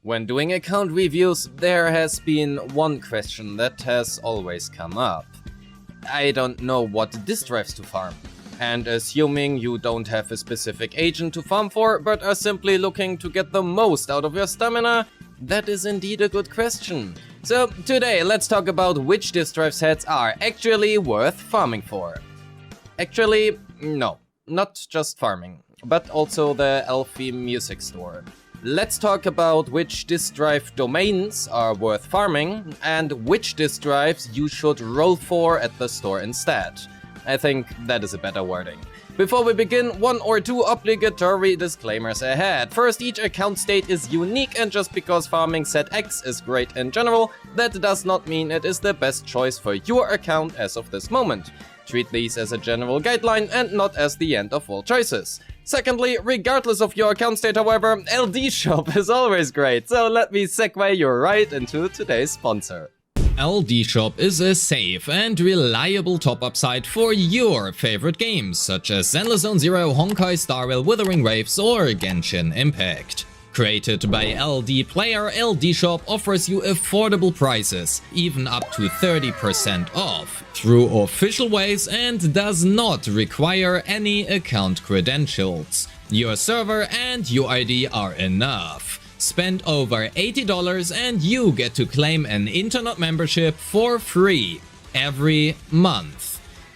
When doing account reviews, there has been one question that has always come up. I don't know what disk drives to farm. And assuming you don't have a specific agent to farm for, but are simply looking to get the most out of your stamina, that is indeed a good question. So today let's talk about which disk drive sets are actually worth farming for. Actually, no, not just farming, but also the Elfy music store. Let's talk about which disk drive domains are worth farming and which disk drives you should roll for at the store instead. I think that is a better wording. Before we begin, one or two obligatory disclaimers ahead. First, each account state is unique, and just because farming set X is great in general, that does not mean it is the best choice for your account as of this moment. Treat these as a general guideline and not as the end of all choices. Secondly, regardless of your account state, however, LD Shop is always great, so let me segue you right into today's sponsor. LD Shop is a safe and reliable top-up site for your favorite games, such as Zenless, Zzzero, Honkai Star Rail, Wuthering Waves, or Genshin Impact. Created by LD Player, LD Shop offers you affordable prices, even up to 30% off, through official ways and does not require any account credentials. Your server and UID are enough. Spend over $80 and you get to claim an internet membership for free every month.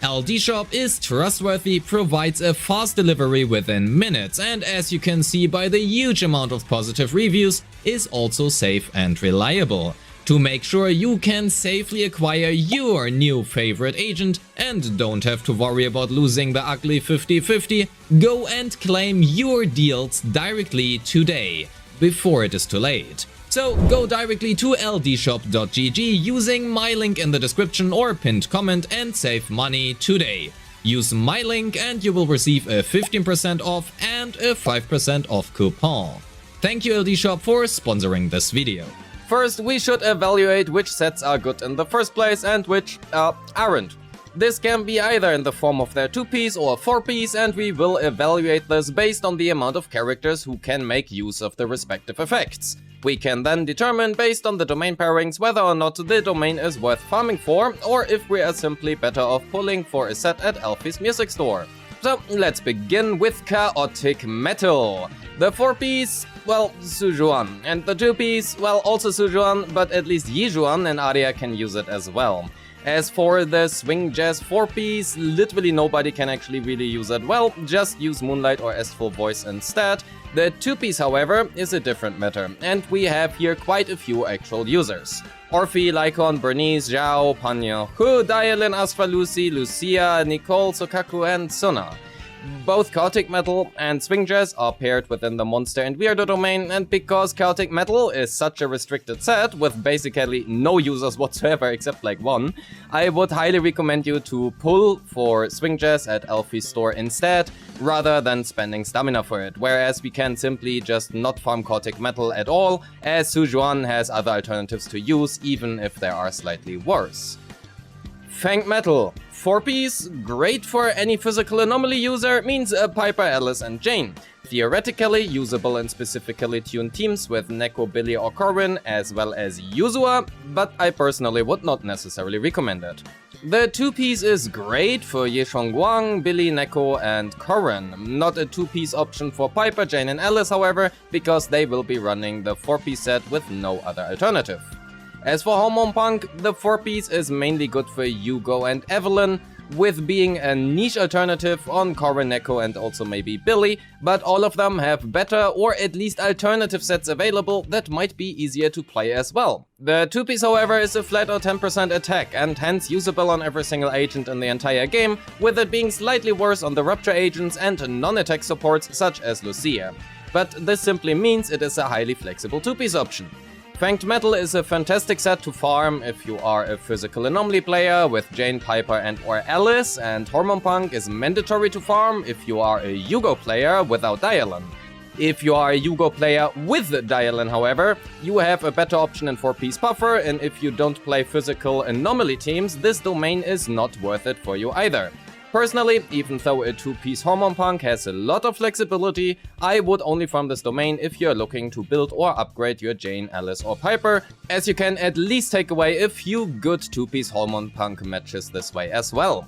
LD Shop is trustworthy, provides a fast delivery within minutes, and as you can see by the huge amount of positive reviews, is also safe and reliable. To make sure you can safely acquire your new favorite agent and don't have to worry about losing the ugly 50-50, go and claim your deals directly today, before it is too late. So go directly to ldshop.gg using my link in the description or pinned comment and save money today. Use my link and you will receive a 15% off and a 5% off coupon. Thank you LD Shop for sponsoring this video. First, we should evaluate which sets are good in the first place and which aren't. This can be either in the form of their 2-piece or 4-piece, and we will evaluate this based on the amount of characters who can make use of the respective effects. We can then determine based on the domain pairings whether or not the domain is worth farming for, or if we are simply better off pulling for a set at Elfy's music store. So let's begin with Chaotic Metal. The 4-piece, well, Sujuan, and the 2-piece, well, also Sujuan, but at least Yijuan and Arya can use it as well. As for the Swing Jazz 4-piece, literally nobody can actually really use it well, just use Moonlight or Estful Voice instead. The 2-piece, however, is a different matter, and we have here quite a few actual users. Orphe, Lycon, Bernice, Zhao, Panya, Hu, Dialin, Astra, Lucy, Lucia, Nicole, Sokaku, and Sunna. Both Chaotic Metal and Swing Jazz are paired within the Monster and Weirdo domain, and because Chaotic Metal is such a restricted set with basically no users whatsoever except like one, I would highly recommend you to pull for Swing Jazz at Elfy's store instead, rather than spending stamina for it, whereas we can simply just not farm Chaotic Metal at all, as Sujuan has other alternatives to use, even if they are slightly worse. Fang Metal. 4-piece, great for any physical anomaly user, means Piper, Alice, and Jane. Theoretically usable in specifically tuned teams with Neko, Billy, or Corwin, as well as Yuzua, but I personally would not necessarily recommend it. The 2-piece is great for Yeshongguang, Billy, Neko, and Corwin. Not a 2-piece option for Piper, Jane, and Alice, however, because they will be running the 4-piece set with no other alternative. As for Hormone Punk, the 4-piece is mainly good for Yugo and Evelyn, with being a niche alternative on Corwin, Neko, and also maybe Billy, but all of them have better or at least alternative sets available that might be easier to play as well. The 2-piece, however, is a flat out 10% attack and hence usable on every single agent in the entire game, with it being slightly worse on the Rupture agents and non-attack supports such as Lucia. But this simply means it is a highly flexible 2-piece option. Fanged Metal is a fantastic set to farm if you are a physical anomaly player with Jane, Piper, and or Alice, and Hormone Punk is mandatory to farm if you are a Yugo player without Dialin. If you are a Yugo player with Dialin, however, you have a better option in 4-piece Puffer, and if you don't play physical anomaly teams, this domain is not worth it for you either. Personally, even though a 2-piece Hormone Punk has a lot of flexibility, I would only farm this domain if you're looking to build or upgrade your Jane, Alice or Piper, as you can at least take away a few good 2-piece Hormone Punk matches this way as well.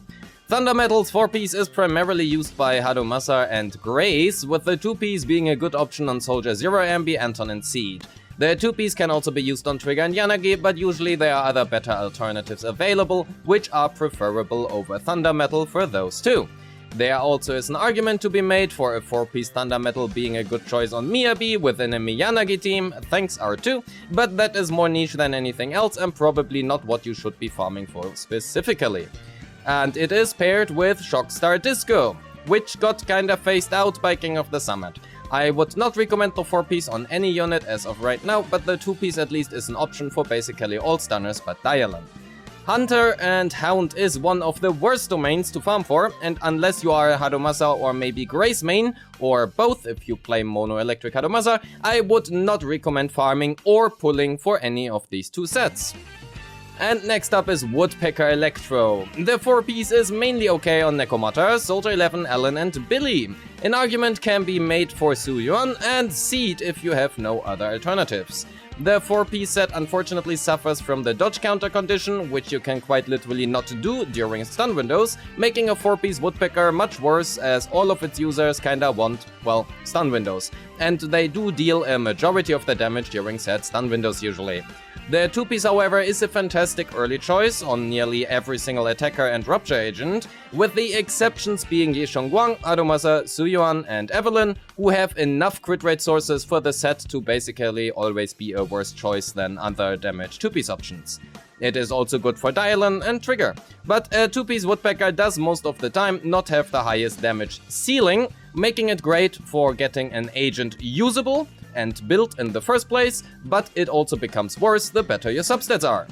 Thunder Metal's 4-piece is primarily used by Hadamasa and Grace, with the 2-piece being a good option on Soldier, Zero Ambi, Anton and Seed. The 2-piece can also be used on Trigger and Yanagi, but usually there are other better alternatives available, which are preferable over Thunder Metal for those two. There also is an argument to be made for a 4-piece Thunder Metal being a good choice on Miyabi within a Miyanagi team, thanks R2, but that is more niche than anything else and probably not what you should be farming for specifically. And it is paired with Shockstar Disco, which got kinda phased out by King of the Summit. I would not recommend the 4-piece on any unit as of right now, but the 2-piece at least is an option for basically all stunners but Dialan. Hunter and Hound is one of the worst domains to farm for, and unless you are a Hadamasa or maybe Grace main, or both if you play Mono Electric Hadamasa, I would not recommend farming or pulling for any of these two sets. And next up is Woodpecker Electro. The 4-piece is mainly okay on Nekomata, Soldier 11, Ellen and Billy. An argument can be made for Suyuan and Seed if you have no other alternatives. The 4-piece set unfortunately suffers from the dodge counter condition, which you can quite literally not do during stun windows, making a 4-piece Woodpecker much worse as all of its users kinda want, well, stun windows. And they do deal a majority of the damage during said stun windows usually. The 2-piece, however, is a fantastic early choice on nearly every single attacker and rupture agent, with the exceptions being Ye Xiongguang, Hadamasa, Suyuan and Evelyn, who have enough crit rate sources for the set to basically always be a worse choice than other damage 2-piece options. It is also good for Dialan and Trigger, but a 2-piece Woodpecker does most of the time not have the highest damage ceiling, making it great for getting an agent usable and built in the first place, but it also becomes worse the better your substats are.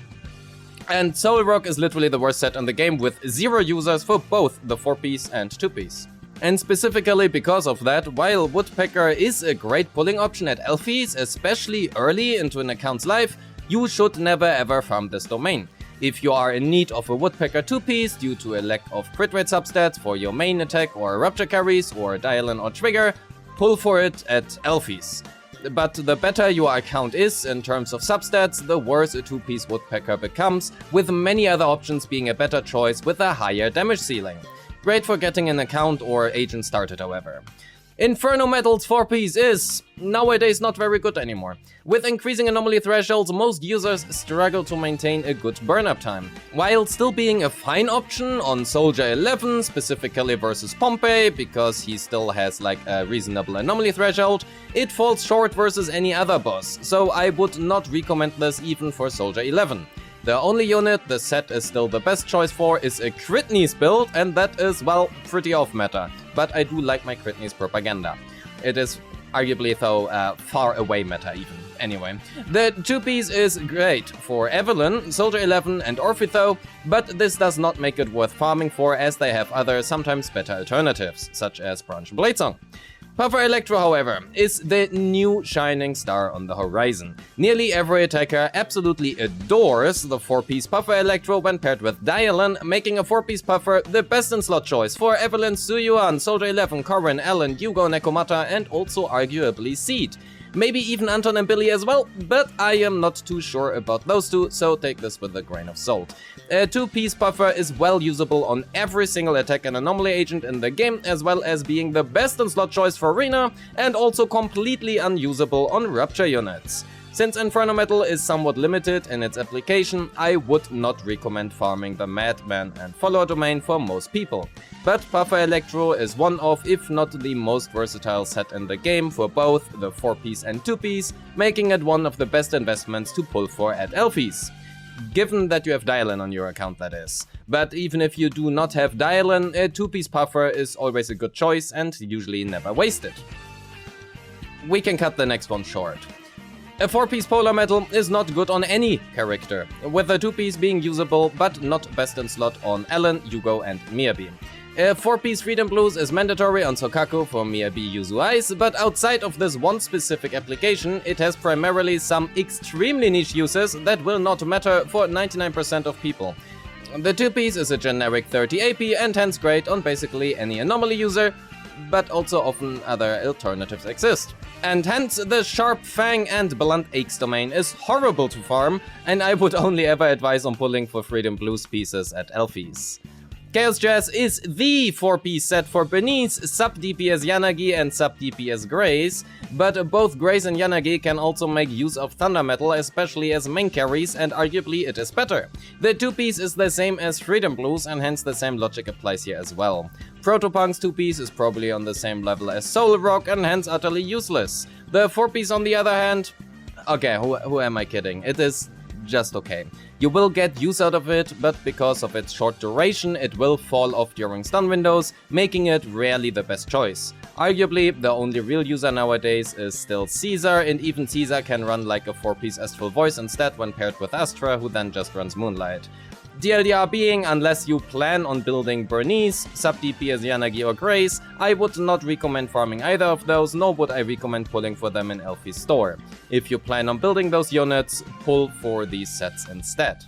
And Soul Rock is literally the worst set in the game with 0 users for both the 4-piece and 2-piece. And specifically because of that, while Woodpecker is a great pulling option at Elfys, especially early into an account's life, you should never ever farm this domain. If you are in need of a Woodpecker 2-piece due to a lack of crit rate substats for your main attack or rupture carries or Dialan or Trigger, pull for it at Elfys. But the better your account is in terms of substats, the worse a 2-piece Woodpecker becomes, with many other options being a better choice with a higher damage ceiling. Great for getting an account or agent started, however. Inferno Metal's 4-piece is nowadays not very good anymore. With increasing anomaly thresholds, most users struggle to maintain a good burn-up time. While still being a fine option on Soldier 11, specifically versus Pompey, because he still has like a reasonable anomaly threshold, it falls short versus any other boss, so I would not recommend this even for Soldier 11. The only unit the set is still the best choice for is a Critney's build, and that is, well, pretty off meta. But I do like my Critney's propaganda. It is arguably, though, far away meta even. Anyway, the 2-piece is great for Evelyn, Soldier 11 and Orphy though, but this does not make it worth farming for as they have other, sometimes better alternatives, such as Branch and Bladesong. Puffer Electro, however, is the new shining star on the horizon. Nearly every attacker absolutely adores the 4-piece Puffer Electro when paired with Dialan, making a 4-piece Puffer the best in slot choice for Evelyn, Suyuan, Soldier 11, Corin, Ellen, Yugo, Nekomata and also arguably Seed. Maybe even Anton and Billy as well, but I am not too sure about those two, so take this with a grain of salt. A 2-piece Puffer is well usable on every single attack and anomaly agent in the game, as well as being the best in slot choice for Arena, and also completely unusable on Rupture units. Since Inferno Metal is somewhat limited in its application, I would not recommend farming the Madman and Follower domain for most people. But Puffer Electro is one of, if not the most versatile set in the game for both the 4-piece and 2-piece, making it one of the best investments to pull for at Elfys. Given that you have Dialan on your account, that is. But even if you do not have Dialan, a 2-piece Puffer is always a good choice and usually never wasted. We can cut the next one short. A 4-piece Polar Metal is not good on any character, with the 2-piece being usable but not best in slot on Ellen, Yugo and Miyabi. A 4-piece Freedom Blues is mandatory on Sokaku for Miyabi Yuzu Eyes, but outside of this one specific application, it has primarily some extremely niche uses that will not matter for 99% of people. The 2-piece is a generic 30 AP and hence great on basically any anomaly user, but also often other alternatives exist. And hence the Sharp Fang and Blunt Axe domain is horrible to farm, and I would only ever advise on pulling for Freedom Blues pieces at Elfy's. Chaos Jazz is the 4-piece set for Bernice, sub-DPS Yanagi and sub-DPS Grace, but both Grace and Yanagi can also make use of Thunder Metal, especially as main carries, and arguably it is better. The 2-piece is the same as Freedom Blues, and hence the same logic applies here as well. Protopunk's 2-piece is probably on the same level as Soul Rock, and hence utterly useless. The 4-piece on the other hand... Okay, who am I kidding? It is just okay. You will get use out of it, but because of its short duration, it will fall off during stun windows, making it rarely the best choice. Arguably, the only real user nowadays is still Caesar, and even Caesar can run like a 4-piece Astral Voice instead when paired with Astra, who then just runs Moonlight. DLDR being, unless you plan on building Bernice, sub-DPS Yanagi or Grace, I would not recommend farming either of those, nor would I recommend pulling for them in Elfy's store. If you plan on building those units, pull for these sets instead.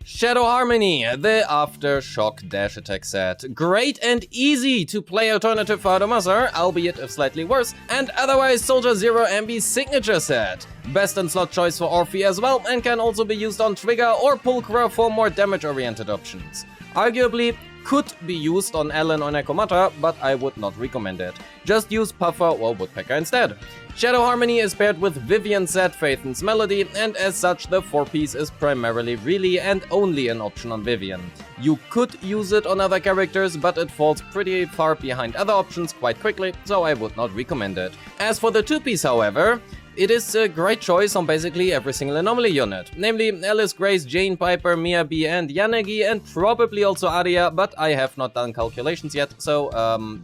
Shadow Harmony, the Aftershock Dash Attack set. Great and easy to play alternative for Adomazar, albeit if slightly worse, and otherwise Soldier Zero MB's signature set. Best in slot choice for Orphe as well, and can also be used on Trigger or Pulchra for more damage-oriented options. Arguably, could be used on Alan or Nekomata, but I would not recommend it. Just use Puffer or Woodpecker instead. Shadow Harmony is paired with Vivian's set Phaethon's Melody, and as such the 4-piece is primarily really and only an option on Vivian. You could use it on other characters, but it falls pretty far behind other options quite quickly, so I would not recommend it. As for the 2-piece, however, it is a great choice on basically every single anomaly unit, namely Alice, Grace, Jane, Piper, Miyabi and Yanagi, and probably also Aria, but I have not done calculations yet, so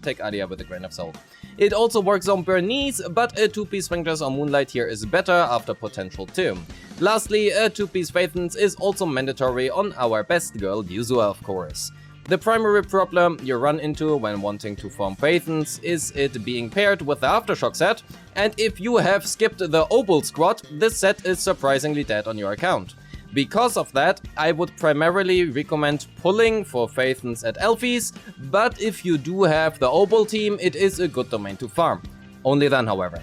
take Aria with a grain of salt. It also works on Bernice, but a 2-piece Swing Dress on Moonlight here is better after Potential 2. Lastly, a 2-piece Phaethons is also mandatory on our best girl, Yuzua of course. The primary problem you run into when wanting to farm Phaethons is it being paired with the Aftershock set, and if you have skipped the Obol squad, this set is surprisingly dead on your account. Because of that, I would primarily recommend pulling for Phaethons at Elfy's, but if you do have the Obol team, it is a good domain to farm. Only then, however.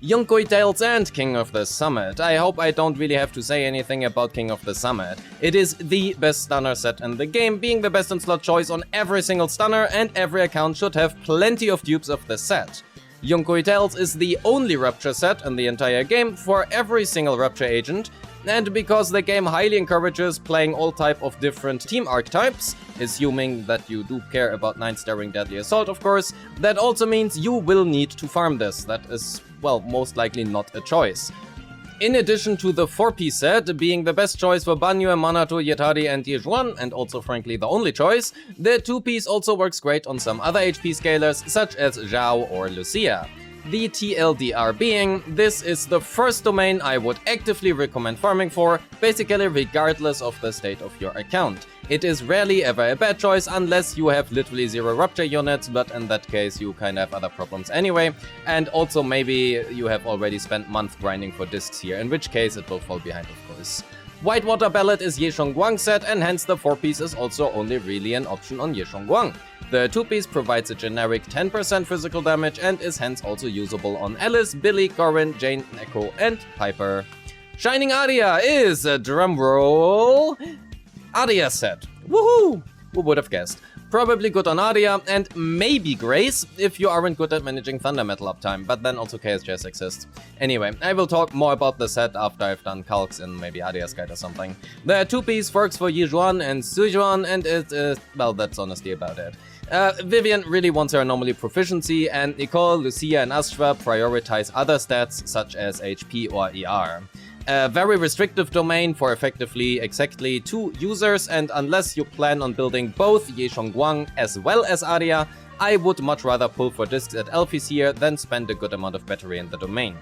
Yonko Tales and King of the Summit. I hope I don't really have to say anything about King of the Summit. It is the best stunner set in the game, being the best in slot choice on every single stunner, and every account should have plenty of dupes of the set. Yonko Tales is the only Rupture set in the entire game for every single Rupture agent, and because the game highly encourages playing all type of different team archetypes, assuming that you do care about 9-staring Deadly Assault of course, that also means you will need to farm this. That is, well, most likely not a choice. In addition to the 4-piece set being the best choice for Banyu, Manato, Yetari and Yejuan, and also frankly the only choice, the 2-piece also works great on some other HP scalers such as Zhao or Lucia. The TLDR being, this is the first domain I would actively recommend farming for, basically regardless of the state of your account. It is rarely ever a bad choice unless you have literally 0 Rupture units, but in that case you kinda have other problems anyway, and also maybe you have already spent months grinding for discs here, in which case it will fall behind of course. Whitewater Ballad is Yeshongguang's set, and hence the 4-piece is also only really an option on Yeshongguang. The 2-piece provides a generic 10% physical damage and is hence also usable on Alice, Billy, Corin, Jane, Echo and Piper. Shining Aria is, drumroll, Aria set. Woohoo! Who would have guessed? Probably good on Aria and maybe Grace if you aren't good at managing Thunder Metal uptime, but then also Chaos Jazz exists. Anyway, I will talk more about the set after I've done calcs in maybe Aria's guide or something. The 2-piece works for Yijuan and Sujuan, and it, well, that's honestly about it. Vivian really wants her anomaly proficiency, and Nicole, Lucia and Astra prioritize other stats such as HP or ER. A very restrictive domain for effectively exactly 2 users, and unless you plan on building both Yeshongguang as well as Aria, I would much rather pull for discs at Elfy's here than spend a good amount of battery in the domain.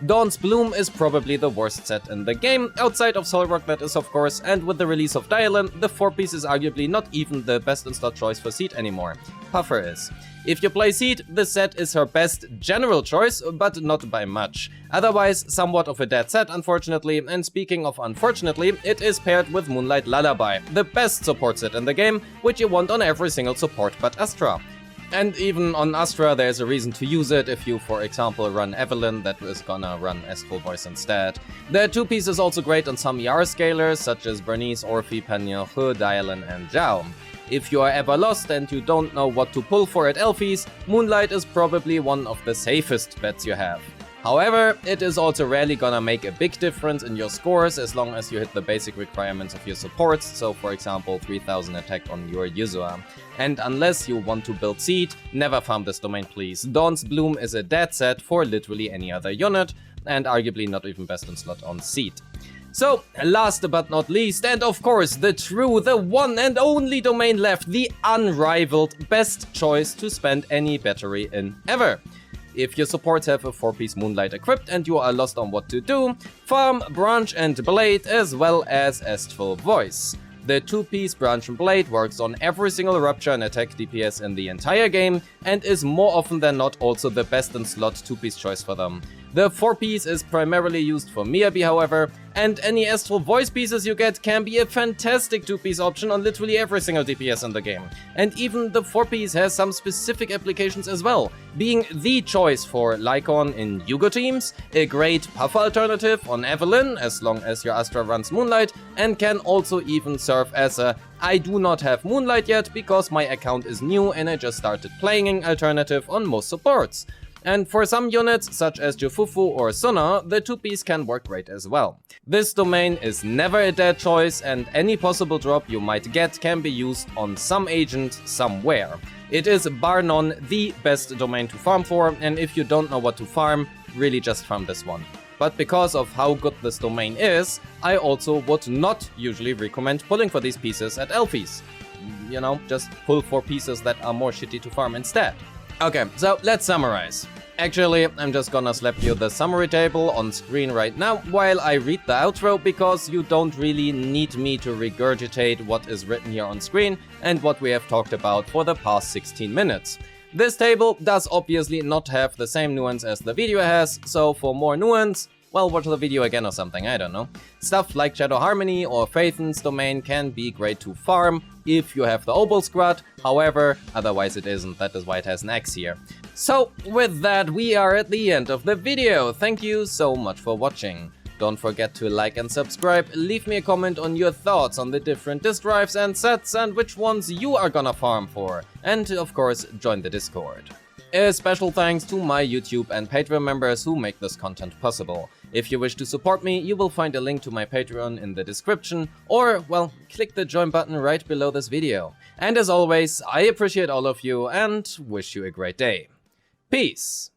Dawn's Bloom is probably the worst set in the game, outside of Solrock that is of course, and with the release of Dialin, the 4-piece is arguably not even the best in-slot choice for Seed anymore. Puffer is. If you play Seed, the set is her best general choice, but not by much. Otherwise, somewhat of a dead set unfortunately, and speaking of unfortunately, it is paired with Moonlight Lullaby, the best support set in the game, which you want on every single support but Astra. And even on Astra there's a reason to use it if you, for example, run Evelyn that is gonna run Astral Voice instead. The 2-piece is also great on some ER scalers such as Bernice, Orphe, Panyohe, Dialin and Zhao. If you are ever lost and you don't know what to pull for at Elfy's, Moonlight is probably one of the safest bets you have. However, it is also rarely gonna make a big difference in your scores as long as you hit the basic requirements of your supports, so for example 3000 attack on your Yuzua. And unless you want to build Seed, never farm this domain please. Dawn's Bloom is a dead set for literally any other unit, and arguably not even best in slot on Seed. So, last but not least, and of course the one and only domain left, the unrivaled best choice to spend any battery in ever. If your supports have a 4-piece Moonlight equipped and you are lost on what to do, farm Branch and Blade as well as Astral Voice. The 2-piece Branch and Blade works on every single Rupture and attack DPS in the entire game, and is more often than not also the best in slot 2-piece choice for them. The 4-piece is primarily used for Miyabi however, and any Astral Voice pieces you get can be a fantastic 2-piece option on literally every single DPS in the game. And even the 4-piece has some specific applications as well, being the choice for Lycaon in Yugo teams, a great puffer alternative on Evelyn as long as your Astra runs Moonlight, and can also even serve as a I do not have Moonlight yet because my account is new and I just started playing alternative on most supports. And for some units, such as Jufufu or Sunna, the 2-piece can work great as well. This domain is never a dead choice, and any possible drop you might get can be used on some agent somewhere. It is bar none the best domain to farm for, and if you don't know what to farm, really just farm this one. But because of how good this domain is, I also would not usually recommend pulling for these pieces at Elfy's. You know, just pull for pieces that are more shitty to farm instead. Okay, so let's summarize. Actually, I'm just gonna slap you the summary table on screen right now while I read the outro, because you don't really need me to regurgitate what is written here on screen and what we have talked about for the past 16 minutes. This table does obviously not have the same nuance as the video has, so for more nuance, well, watch the video again or something, I don't know. Stuff like Shadow Harmony or Phaethon's domain can be great to farm if you have the Obol Scrut, however, otherwise it isn't, that is why it has an X here. So, with that, we are at the end of the video. Thank you so much for watching. Don't forget to like and subscribe, leave me a comment on your thoughts on the different disk drives and sets and which ones you are gonna farm for, and of course, join the Discord. A special thanks to my YouTube and Patreon members who make this content possible. If you wish to support me, you will find a link to my Patreon in the description, or, well, click the join button right below this video. And as always, I appreciate all of you and wish you a great day. Peace!